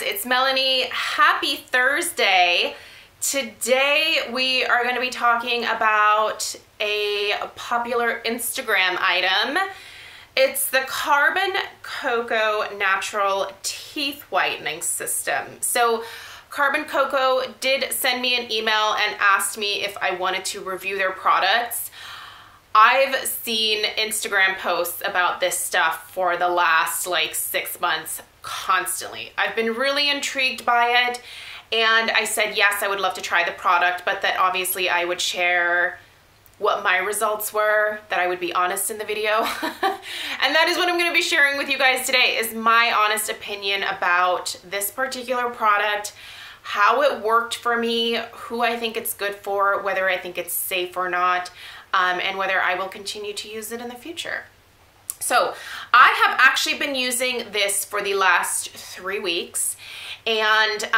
it's Melanie. Happy Thursday. Today we are going to be talking about a popular Instagram item. It's the Carbon Coco Natural Teeth Whitening System. So Carbon Coco did send me an email and asked me if I wanted to review their products. I've seen Instagram posts about this stuff for the last like 6 months constantly. I've been really intrigued by it, and I said yes, I would love to try the product, but that obviously I would share what my results were, that I would be honest in the video. And that is what I'm going to be sharing with you guys today, is my honest opinion about this particular product, how it worked for me, who I think it's good for, whether I think it's safe or not, and whether I will continue to use it in the future. So I have actually been using this for the last 3 weeks, and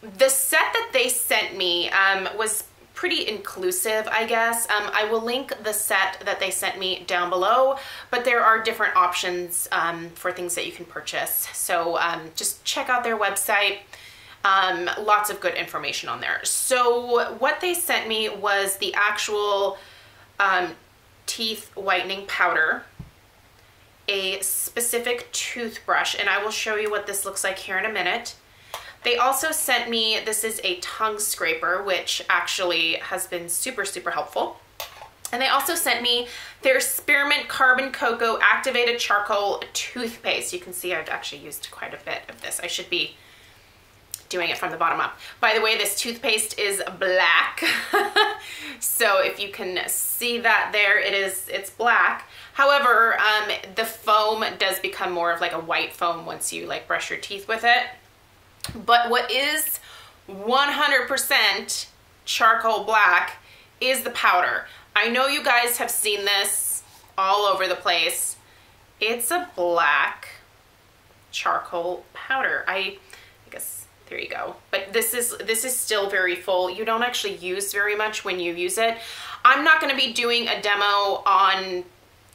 the set that they sent me was pretty inclusive, I guess. I will link the set that they sent me down below, but there are different options for things that you can purchase. So just check out their website. Lots of good information on there. So what they sent me was the actual teeth whitening powder, a specific toothbrush, and I will show you what this looks like here in a minute. They also sent me, this is a tongue scraper, which actually has been super, super helpful. And they also sent me their Spearmint Carbon Coco Activated Charcoal Toothpaste. You can see I've actually used quite a bit of this. I should be doing it from the bottom up. By the way, this toothpaste is black. So if you can see that there, it's black. However, the foam does become more of like a white foam once you like brush your teeth with it. But what is 100% charcoal black is the powder. I know you guys have seen this all over the place. It's a black charcoal powder. I guess there you go. But this is still very full. You don't actually use very much when you use it. I'm not going to be doing a demo on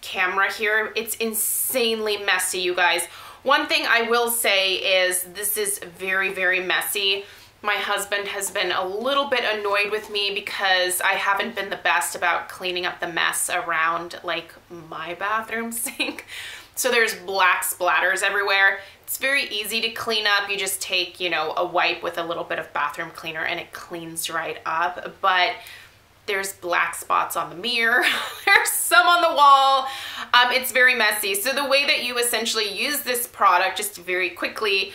camera here. It's insanely messy, you guys. One thing I will say is this is very, very messy. My husband has been a little bit annoyed with me because I haven't been the best about cleaning up the mess around like my bathroom sink. So there's black splatters everywhere. It's very easy to clean up. You just take, you know, a wipe with a little bit of bathroom cleaner and it cleans right up. But there's black spots on the mirror. There's some on the wall. It's very messy. So the way that you essentially use this product, just very quickly,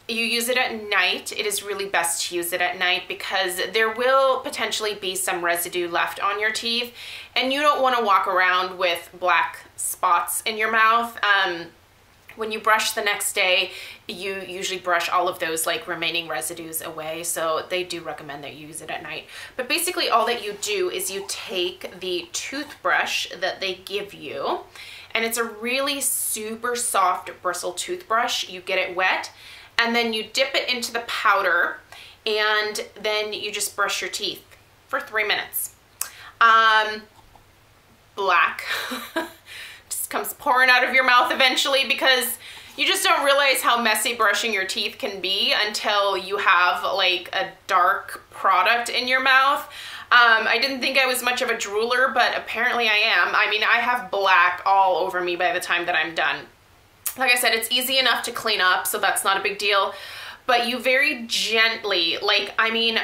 you use it at night. It is really best to use it at night because there will potentially be some residue left on your teeth, and you don't want to walk around with black spots in your mouth. When you brush the next day, you usually brush all of those like remaining residues away. So they do recommend that you use it at night. But basically all that you do is you take the toothbrush that they give you, and it's a really super soft bristle toothbrush. You get it wet and then you dip it into the powder, and then you just brush your teeth for 3 minutes. Black. Comes pouring out of your mouth eventually, because you just don't realize how messy brushing your teeth can be until you have like a dark product in your mouth. I didn't think I was much of a drooler, but apparently I am. I mean, I have black all over me by the time that I'm done. Like I said, it's easy enough to clean up, so that's not a big deal. But you very gently, like, I mean,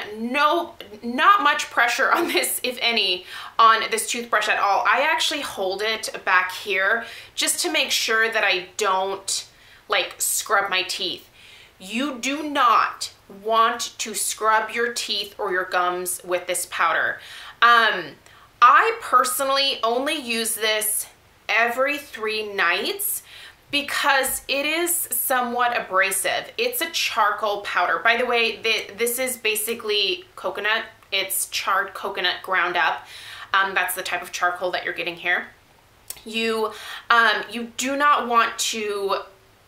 not much pressure on this, if any, on this toothbrush at all. I actually hold it back here just to make sure that I don't, like, scrub my teeth. You do not want to scrub your teeth or your gums with this powder. I personally only use this every 3 nights, because it is somewhat abrasive. It's a charcoal powder. By the way, this is basically coconut. It's charred coconut ground up. That's the type of charcoal that you're getting here. You do not want to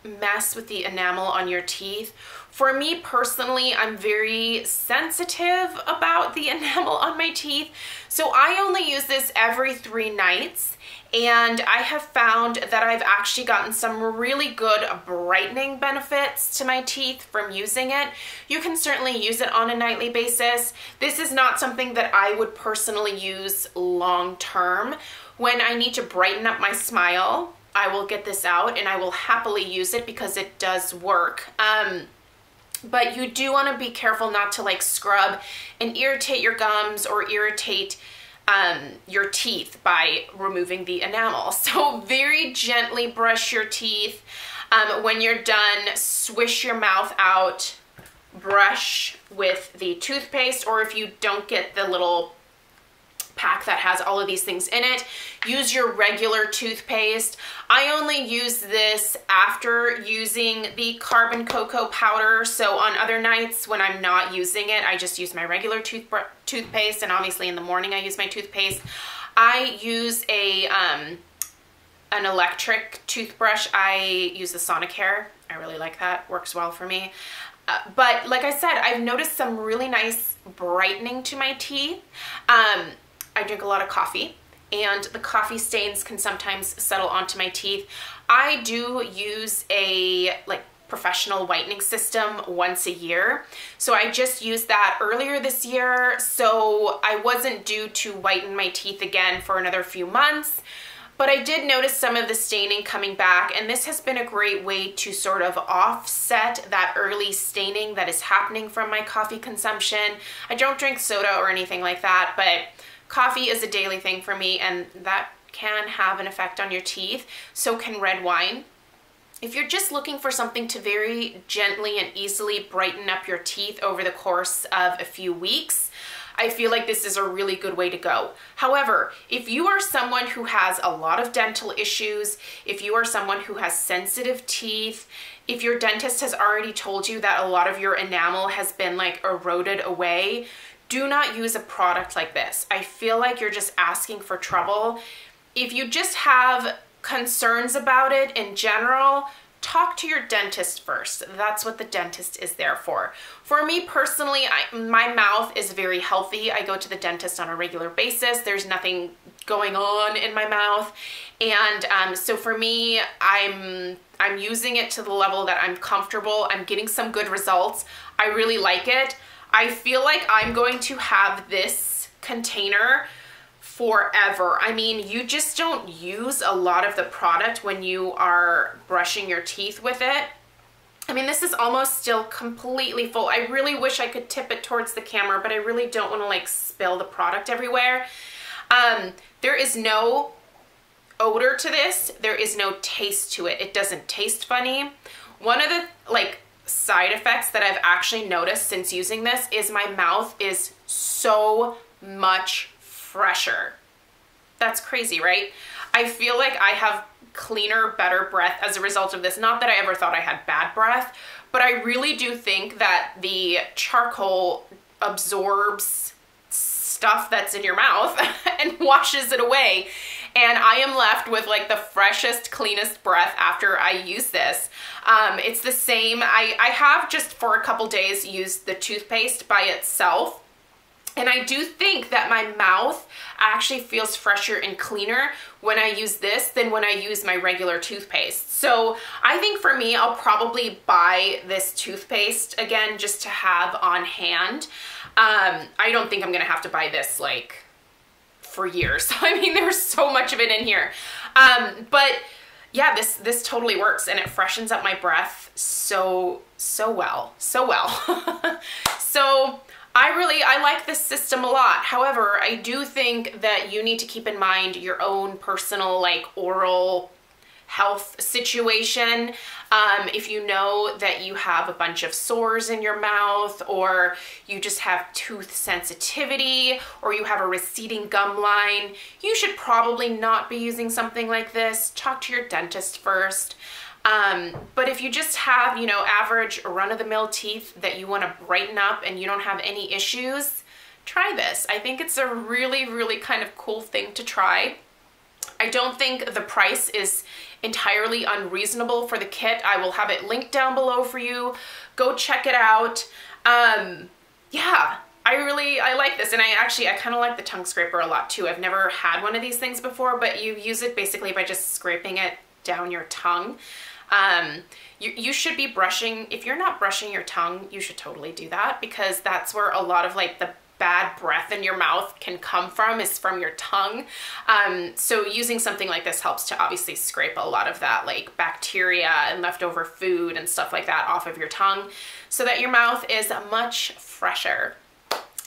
mess with the enamel on your teeth. For me personally, I'm very sensitive about the enamel on my teeth, so I only use this every 3 nights, and I have found that I've actually gotten some really good brightening benefits to my teeth from using it. You can certainly use it on a nightly basis. This is not something that I would personally use long term. When I need to brighten up my smile, I will get this out and I will happily use it because it does work. But you do want to be careful not to like scrub and irritate your gums or irritate your teeth by removing the enamel. So very gently brush your teeth. When you're done, swish your mouth out, brush with the toothpaste, or if you don't get the little pack that has all of these things in it, use your regular toothpaste. I only use this after using the carbon cocoa powder, so on other nights when I'm not using it, I just use my regular toothpaste, and obviously in the morning I use my toothpaste. I use an electric toothbrush. I use the Sonicare. I really like that, works well for me. But like I said, I've noticed some really nice brightening to my teeth. I drink a lot of coffee, and the coffee stains can sometimes settle onto my teeth. I do use a professional whitening system once a year. So I just used that earlier this year, so I wasn't due to whiten my teeth again for another few months. But I did notice some of the staining coming back, and this has been a great way to sort of offset that early staining that is happening from my coffee consumption. I don't drink soda or anything like that, but coffee is a daily thing for me, and that can have an effect on your teeth. So can red wine. If you're just looking for something to very gently and easily brighten up your teeth over the course of a few weeks, I feel like this is a really good way to go. However, if you are someone who has a lot of dental issues, if you are someone who has sensitive teeth, if your dentist has already told you that a lot of your enamel has been eroded away, do not use a product like this. I feel like you're just asking for trouble. If you just have concerns about it in general, talk to your dentist first. That's what the dentist is there for. For me personally, my mouth is very healthy. I go to the dentist on a regular basis. There's nothing going on in my mouth. And so for me, I'm using it to the level that I'm comfortable. I'm getting some good results. I really like it. I feel like I'm going to have this container forever. I mean, you just don't use a lot of the product when you are brushing your teeth with it. I mean, this is almost still completely full. I really wish I could tip it towards the camera, but I really don't want to spill the product everywhere. There is no odor to this. There is no taste to it. It doesn't taste funny. One of the side effects that I've actually noticed since using this is my mouth is so much fresher. That's crazy, right? I feel like I have cleaner, better breath as a result of this. Not that I ever thought I had bad breath, but I really do think that the charcoal absorbs stuff that's in your mouth and washes it away. And I am left with the freshest, cleanest breath after I use this. It's the same. I have just for a couple days used the toothpaste by itself. And I do think that my mouth actually feels fresher and cleaner when I use this than when I use my regular toothpaste. So I think for me, I'll probably buy this toothpaste again just to have on hand. I don't think I'm gonna have to buy this for years. I mean, there's so much of it in here. But yeah, this totally works, and it freshens up my breath so well. So I like this system a lot. However, I do think that you need to keep in mind your own personal oral health situation. If you know that you have a bunch of sores in your mouth, or you just have tooth sensitivity, or you have a receding gum line, you should probably not be using something like this. Talk to your dentist first. But if you just have, average run-of-the-mill teeth that you want to brighten up and you don't have any issues, try this. I think it's a really, really kind of cool thing to try. I don't think the price is entirely unreasonable for the kit. I will have it linked down below for you. Go check it out. Yeah, I like this, and I kind of like the tongue scraper a lot too. I've never had one of these things before, but you use it basically by just scraping it down your tongue. You should be brushing. If you're not brushing your tongue, you should totally do that, because that's where a lot of like the bad breath in your mouth can come from, is from your tongue. So using something like this helps to obviously scrape a lot of that like bacteria and leftover food and stuff like that off of your tongue, so that your mouth is much fresher.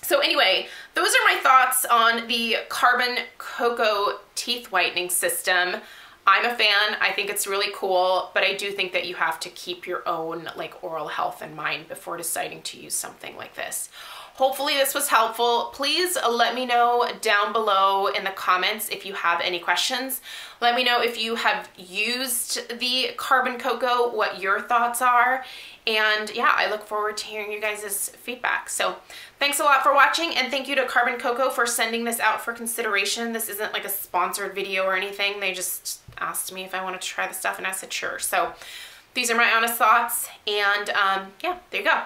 So anyway, those are my thoughts on the Carbon Coco teeth whitening system. I'm a fan. I think it's really cool, but I do think that you have to keep your own like oral health in mind before deciding to use something like this. Hopefully this was helpful. Please let me know down below in the comments if you have any questions. Let me know if you have used the Carbon Coco, what your thoughts are. And yeah, I look forward to hearing you guys' feedback. So thanks a lot for watching, and thank you to Carbon Coco for sending this out for consideration. This isn't like a sponsored video or anything. They just asked me if I wanted to try the stuff, and I said sure. So these are my honest thoughts, and yeah, there you go.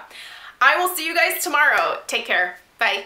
I will see you guys tomorrow. Take care. Bye.